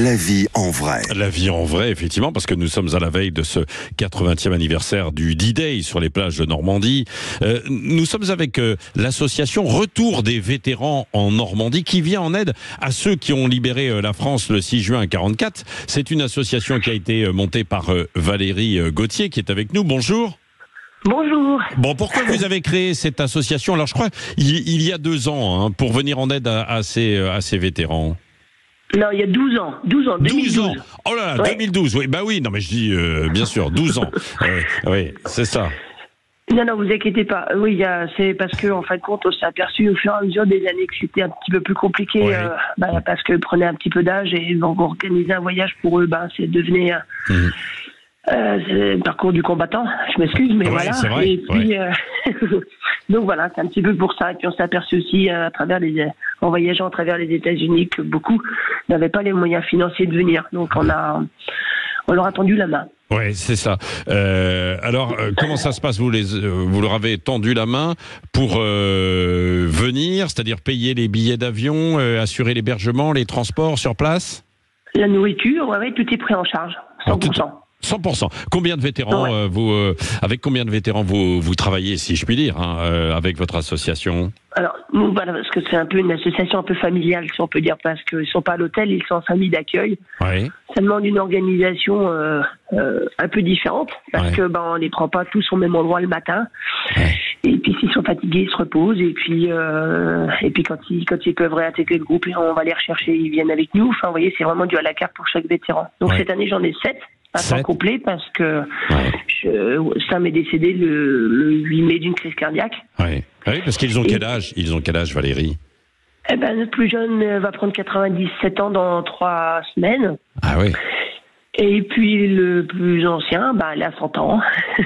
La vie en vrai. La vie en vrai, effectivement, parce que nous sommes à la veille de ce 80e anniversaire du D-Day sur les plages de Normandie. Nous sommes avec l'association Retour des vétérans en Normandie qui vient en aide à ceux qui ont libéré la France le 6 juin 1944. C'est une association qui a été montée par Valérie Gauthier qui est avec nous. Bonjour. Bonjour. Bon, pourquoi vous avez créé cette association? Alors, je crois il y a 2 ans, pour venir en aide à ces vétérans. Non, il y a 12 ans. 2012. 12 ans. Oh là là, Ouais. 2012. Oui, bah oui, non mais je dis, bien sûr, 12 ans. Oui, c'est ça. Non, vous inquiétez pas. Oui, c'est parce que, en fin de compte, on s'est aperçu au fur et à mesure des années que c'était un petit peu plus compliqué, Ouais. parce qu'ils prenaient un petit peu d'âge et donc organiser un voyage pour eux, c'est devenait c'est le parcours du combattant. Je m'excuse, mais Ouais, voilà. c'est vrai, Et puis, donc voilà, c'est un petit peu pour ça. Et puis on s'est aperçu aussi en voyageant à travers les États-Unis que beaucoup n'avaient pas les moyens financiers de venir. Donc on leur a tendu la main. Ouais, c'est ça. Alors, comment ça se passe? Vous leur avez tendu la main pour venir, c'est-à-dire payer les billets d'avion, assurer l'hébergement, les transports sur place? La nourriture, ouais, tout est pris en charge, 100%. 100%. Combien de vétérans avec combien de vétérans vous travaillez, si je puis dire, avec votre association? Alors, nous, voilà, parce que c'est un peu une association un peu familiale, si on peut dire, parce qu'ils sont pas à l'hôtel, ils sont en famille d'accueil. Ouais. Ça demande une organisation un peu différente, parce que on les prend pas tous au même endroit le matin. Ouais. Et puis s'ils sont fatigués, ils se reposent. Et puis quand ils peuvent réintégrer le groupe, on va les rechercher, ils viennent avec nous. Enfin, vous voyez, c'est vraiment du à la carte pour chaque vétéran. Donc cette année, j'en ai 7. À temps complet parce que Sam est décédé le 8 mai d'une crise cardiaque. Oui, parce qu'ils ont quel âge? Ils ont quel âge, Valérie? Le plus jeune va prendre 97 ans dans 3 semaines. Ah oui. Et puis le plus ancien, il a 100 ans.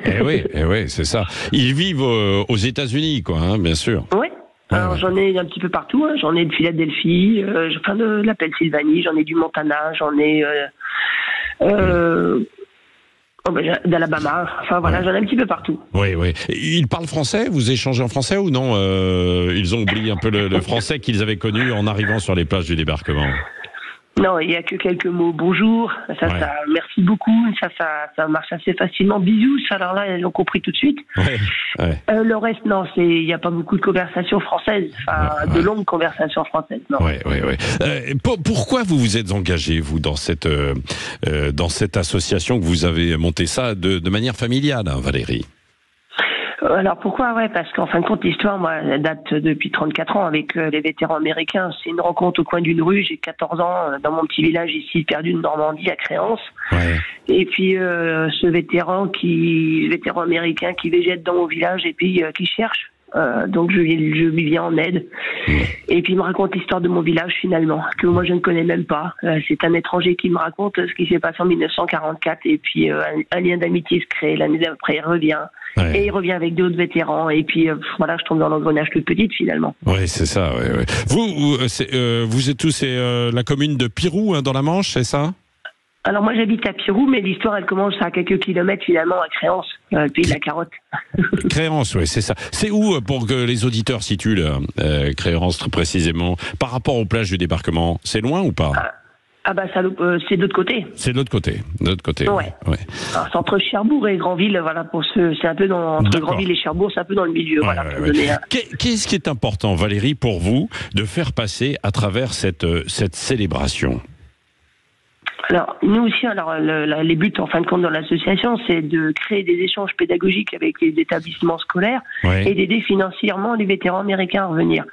Eh oui, c'est ça. Ils vivent aux États-Unis, quoi, bien sûr. Oui. Alors j'en ai un petit peu partout. J'en ai de Philadelphie, de la Pennsylvanie, j'en ai du Montana, j'en ai d'Alabama. Enfin voilà, j'en ai un petit peu partout. Oui. Ils parlent français? Vous échangez en français ou non? Ils ont oublié un peu le français qu'ils avaient connu en arrivant sur les plages du débarquement. Non, il n'y a que quelques mots. Bonjour, ça, merci beaucoup, ça marche assez facilement. Bisous, alors là, ils l'ont compris tout de suite. Le reste, non, il n'y a pas beaucoup de conversations françaises, de longues conversations françaises, non. Oui. Pourquoi vous vous êtes engagé, vous, dans cette association, que vous avez monté ça de manière familiale, Valérie? Alors pourquoi? Parce qu'en fin de compte, l'histoire, moi, elle date depuis 34 ans avec les vétérans américains. C'est une rencontre au coin d'une rue. J'ai 14 ans dans mon petit village ici, perdu de Normandie, à Créance. Et puis ce vétéran américain qui végète dans mon village et puis qui cherche. Donc je lui viens en aide. Et puis il me raconte l'histoire de mon village finalement, que moi je ne connais même pas. C'est un étranger qui me raconte ce qui s'est passé en 1944 et puis un lien d'amitié se crée. L'année d'après il revient. Et il revient avec d'autres vétérans. Et puis voilà, je tombe dans l'engrenage toute petite finalement. Oui, c'est ça. Ouais. Vous êtes tous la commune de Pirou, dans la Manche, c'est ça? Alors moi j'habite à Pirou, mais l'histoire elle commence à quelques kilomètres finalement à Créance, le pays de la carotte. Créance, oui, c'est ça. C'est où, pour que les auditeurs situent Créance très précisément, par rapport aux plages du débarquement? C'est loin ou pas? C'est de l'autre côté. C'est de l'autre côté. Ouais. Alors, c'est entre Cherbourg et Granville, voilà, c'est un peu entre Granville et Cherbourg, c'est un peu dans le milieu, Qu'est-ce qui est important, Valérie, pour vous, de faire passer à travers cette célébration? Alors, nous aussi, les buts, en fin de compte, dans l'association, c'est de créer des échanges pédagogiques avec les établissements scolaires et d'aider financièrement les vétérans américains à revenir.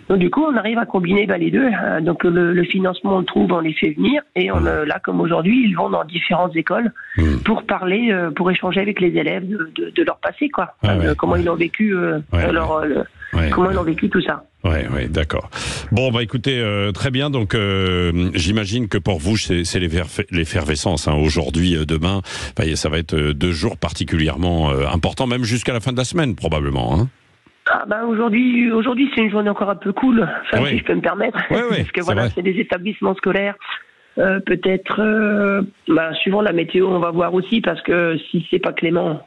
Donc, du coup, on arrive à combiner les deux. Donc, le financement, on le trouve, on les fait venir. Et là, comme aujourd'hui, ils vont dans différentes écoles pour parler, pour échanger avec les élèves de leur passé, quoi. Comment ils ont vécu comment ils ont vécu tout ça. Oui, d'accord. Bon, écoutez, très bien. Donc, j'imagine que pour vous, c'est l'effervescence. Aujourd'hui, demain, ça va être 2 jours particulièrement importants, même jusqu'à la fin de la semaine, probablement. Aujourd'hui, c'est une journée encore un peu cool, si je peux me permettre. Parce que c'est des établissements scolaires. Peut-être, suivant la météo, on va voir aussi, parce que si c'est pas clément,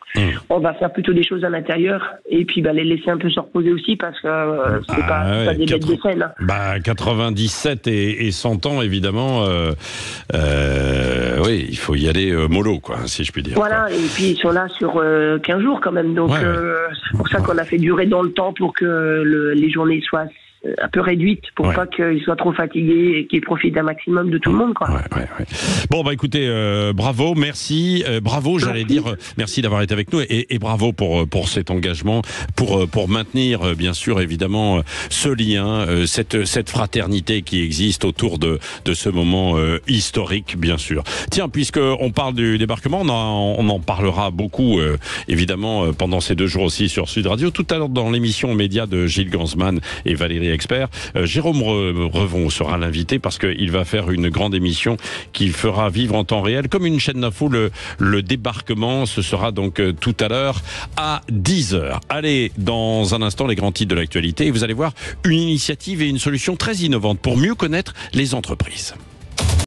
on va faire plutôt des choses à l'intérieur, et puis les laisser un peu se reposer aussi, parce que c'est pas des bêtes de scène. 97 et 100 ans, évidemment, oui, il faut y aller mollo, quoi, si je puis dire. Voilà, et puis ils sont là sur 15 jours quand même, donc c'est pour ça qu'on a fait durer dans le temps pour que les journées soient un peu réduite pour pas qu'ils soient trop fatigués et qu'ils profitent d'un maximum de tout le monde, quoi. Bon, écoutez, bravo, merci, bravo, j'allais dire, merci d'avoir été avec nous et bravo pour cet engagement, pour maintenir, bien sûr, évidemment, ce lien, cette fraternité qui existe autour de ce moment historique, bien sûr. Tiens, puisqu'on parle du débarquement, on en parlera beaucoup, évidemment, pendant ces 2 jours aussi sur Sud Radio. Tout à l'heure, dans l'émission Média de Gilles Gansman et Valérie Expert, Jérôme Revon sera l'invité parce qu'il va faire une grande émission qui fera vivre en temps réel, comme une chaîne d'info, le débarquement. Ce sera donc tout à l'heure à 10h. Allez, dans un instant, les grands titres de l'actualité. Et vous allez voir une initiative et une solution très innovante pour mieux connaître les entreprises.